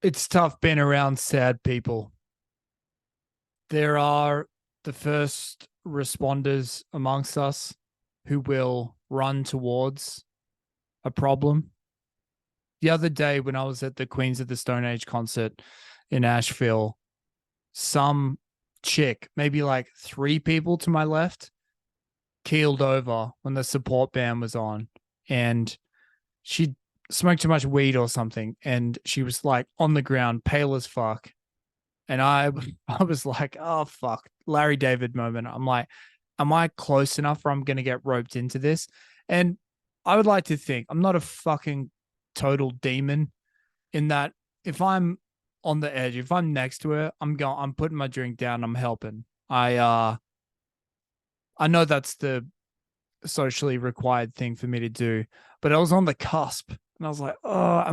It's tough being around sad people. There are the first responders amongst us who will run towards a problem. The other day, when I was at the Queens of the Stone Age concert in Asheville, some chick, maybe like three people to my left, keeled over when the support band was on. And she smoked too much weed or something. And she was like on the ground, pale as fuck. And I was like, oh fuck, Larry David moment. I'm like, am I close enough where I'm gonna get roped into this? And I would like to think I'm not a fucking total demon in that if I'm on the edge, if I'm next to her, I'm putting my drink down, I'm helping. I know that's the socially required thing for me to do, but I was on the cusp and I was like, oh,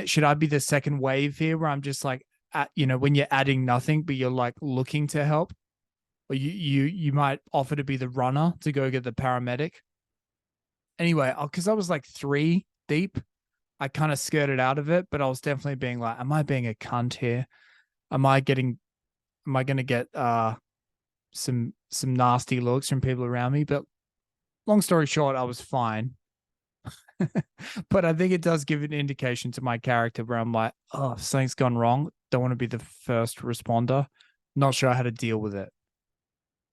should I be the second wave here where I'm just like when you're adding nothing, but you're like looking to help? Or you might offer to be the runner to go get the paramedic. Anyway, because I was like three deep, I kind of skirted out of it, but I was definitely being like, am I being a cunt here? Am I getting am I gonna get some nasty looks from people around me? But long story short, I was fine. But I think it does give an indication to my character where I'm like, oh, something's gone wrong. Don't want to be the first responder. Not sure how to deal with it.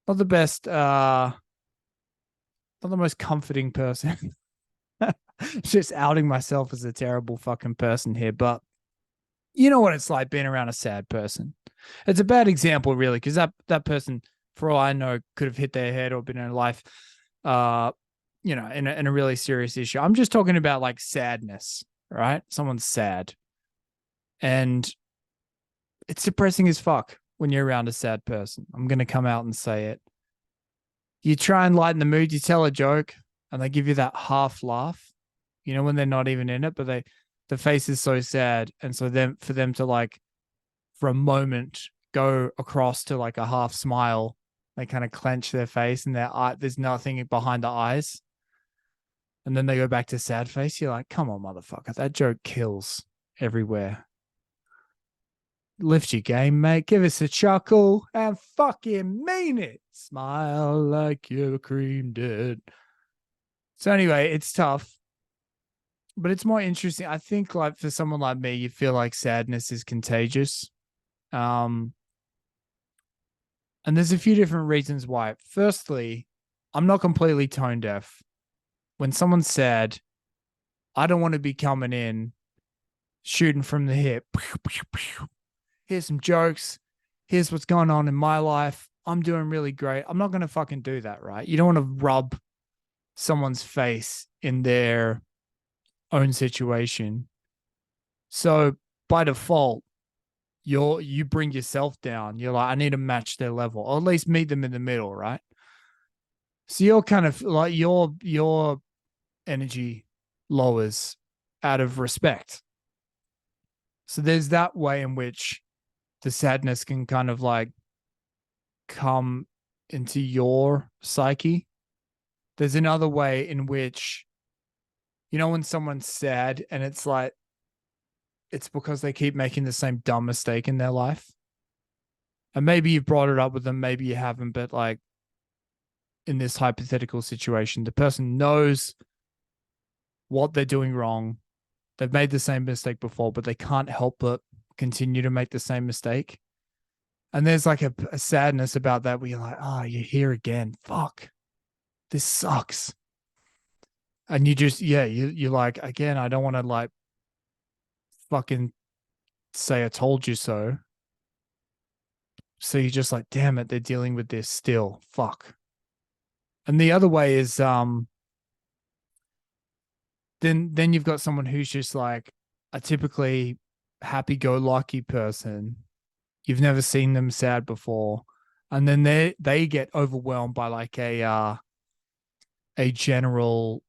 Not the best, not the most comforting person. Just outing myself as a terrible fucking person here, but you know what it's like being around a sad person. It's a bad example, really, because that person, for all I know, could have hit their head or been in life, uh, in a really serious issue. I'm just talking about like sadness, right? Someone's sad, and it's depressing as fuck when you're around a sad person. I'm gonna come out and say it. You try and lighten the mood. You tell a joke, and they give you that half laugh. You know when they're not even in it, but the face is so sad, and so then for them to like for a moment go across to like a half smile, they kind of clench their face and their eye. There's nothing behind the eyes, and then they go back to sad face. You're like, come on, motherfucker, that joke kills everywhere. Lift your game, mate. Give us a chuckle and fucking mean it. Smile like you're cream dead. So anyway, it's tough, but it's more interesting. I think like for someone like me, you feel like sadness is contagious. Um, and there's a few different reasons why. Firstly, I'm not completely tone deaf. When someone's sad, I don't want to be coming in shooting from the hip. Here's some jokes. Here's what's going on in my life. I'm doing really great. I'm not going to fucking do that, right? You don't want to rub someone's face in their own situation. So by default, you bring yourself down. You're like, I need to match their level, or at least meet them in the middle, right? So you're kind of like your energy lowers out of respect. So there's that way in which the sadness can kind of like come into your psyche. There's another way in which, when someone's sad and it's like, it's because they keep making the same dumb mistake in their life. And maybe you've brought it up with them, maybe you haven't, but like in this hypothetical situation, the person knows what they're doing wrong. They've made the same mistake before, but they can't help but continue to make the same mistake. And there's like a sadness about that where you're like, oh, you're here again. Fuck. This sucks. And you just, yeah, you're like, again, I don't want to like fucking say I told you so. So you're just like, damn it, they're dealing with this still. Fuck. And the other way is then you've got someone who's just like a typically happy go lucky person. You've never seen them sad before. And then they get overwhelmed by like a general,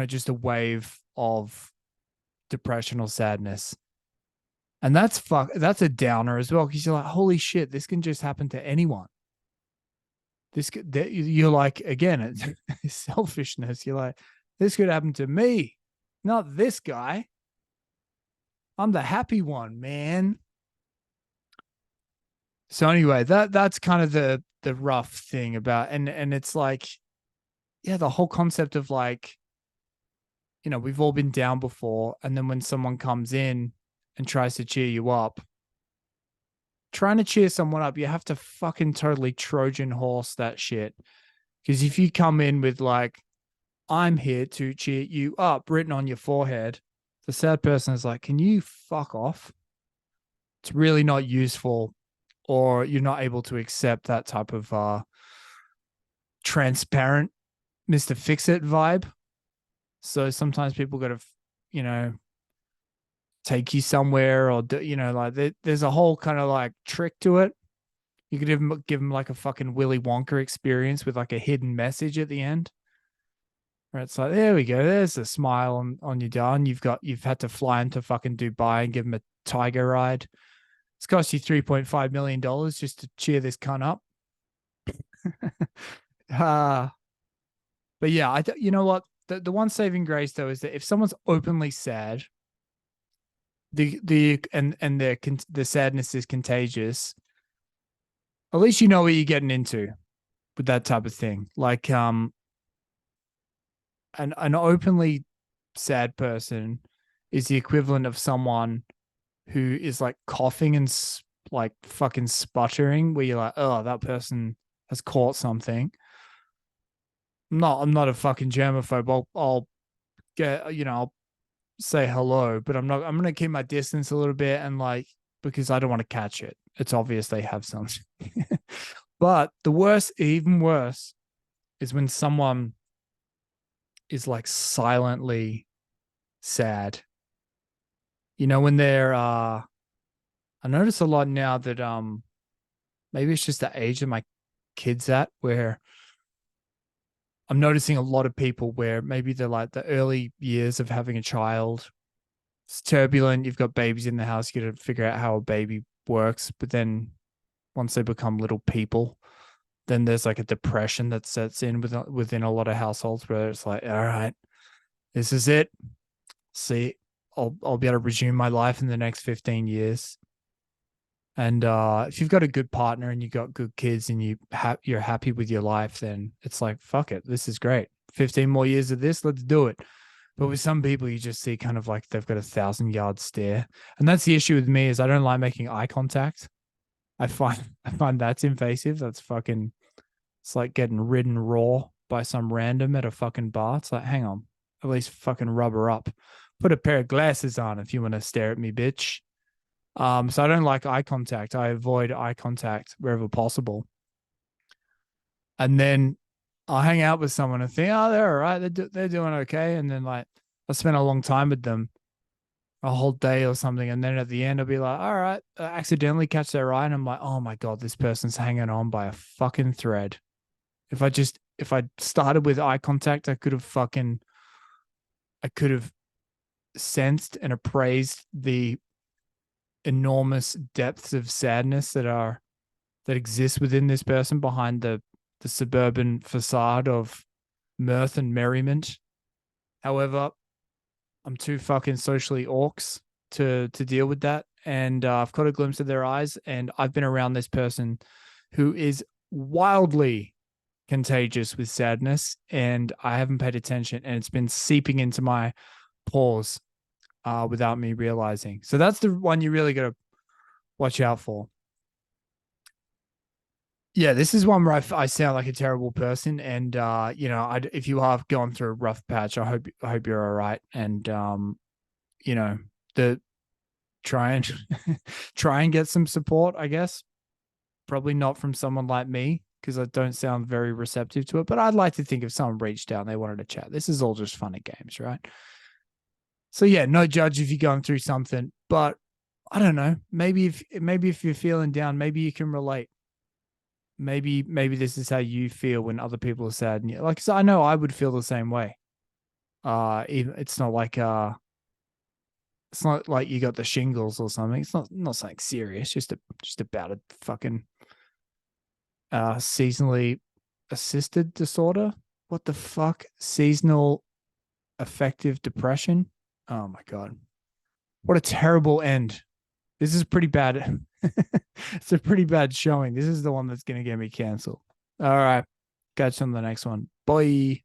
just a wave of depression or sadness. And that's a downer as well, because you're like, holy shit, this can just happen to anyone. You're like, again, it's selfishness. You're like, this could happen to me, not this guy. I'm the happy one, man. So anyway, that's kind of the rough thing about, and it's like, yeah, the whole concept of like, we've all been down before, and then when someone comes in and tries to cheer you up, trying to cheer someone up, you have to fucking totally Trojan horse that shit. Because if you come in with like, I'm here to cheer you up written on your forehead, the sad person is like, can you fuck off? It's really not useful, or you're not able to accept that type of transparent Mr. Fix It vibe. So sometimes people got to, you know, take you somewhere, or like there's a whole kind of like trick to it. You could even give them like a fucking Willy Wonka experience with like a hidden message at the end. Where it's like, there we go, there's a smile on your darn. You've had to fly into fucking Dubai and give them a tiger ride. It's cost you $3.5 million just to cheer this cunt up. uh, but yeah, you know what? The one saving grace though is that if someone's openly sad, the sadness is contagious. At least you know what you're getting into with that type of thing. Like an openly sad person is the equivalent of someone who is like coughing and like fucking sputtering, where you're like, oh, that person has caught something. I'm not a fucking germaphobe. I'll get, I'll say hello, but I'm gonna keep my distance a little bit, and like, because I don't want to catch it. It's obvious they have something. But the worst, even worse, is when someone is like silently sad. When they're I notice a lot now that maybe it's just the age of my kids at, where I'm noticing a lot of people where maybe they're like the early years of having a child. It's turbulent. You've got babies in the house. You got to figure out how a baby works. But then once they become little people, then there's like a depression that sets in within a lot of households, where it's like, all right, this is it. See, I'll be able to resume my life in the next 15 years. And if you've got a good partner and you got good kids and you're happy with your life, then it's like, fuck it, this is great. 15 more years of this, let's do it. But with some people, you just see kind of like they've got 1,000-yard stare, and that's the issue with me, is I don't like making eye contact. I find that's invasive. That's fucking. It's like getting ridden raw by some random at a fucking bar. It's like, hang on, at least fucking rubber up. Put a pair of glasses on if you want to stare at me, bitch. So I don't like eye contact. I avoid eye contact wherever possible. And then I'll hang out with someone and think, oh, they're all right. They're doing okay. And then like I spend a long time with them, a whole day or something. And then at the end, I'll be like, all right, I accidentally catch their eye. And I'm like, oh my God, this person's hanging on by a fucking thread. If I started with eye contact, I could have sensed and appraised the enormous depths of sadness that exist within this person behind the suburban facade of mirth and merriment. However, I'm too fucking socially orcs to deal with that, and I've caught a glimpse of their eyes, and I've been around this person who is wildly contagious with sadness, and I haven't paid attention, and it's been seeping into my pores without me realizing. So that's the one you really got to watch out for. Yeah, this is one where I sound like a terrible person, and if you have gone through a rough patch, I hope you're all right, and you know, the try and try and get some support, I guess. Probably not from someone like me, because I don't sound very receptive to it, but I'd like to think if someone reached out and they wanted to chat, this is all just fun and games, right? So yeah, no judge if you're going through something, but I don't know. Maybe if you're feeling down, maybe you can relate. Maybe this is how you feel when other people are sad, and like, so I know I would feel the same way. It's not like you got the shingles or something. It's not something serious. Just about a fucking seasonally assisted disorder. What the fuck? Seasonal affective depression. Oh my God. What a terrible end. This is pretty bad. It's a pretty bad showing. This is the one that's going to get me canceled. All right. Catch you on the next one. Bye.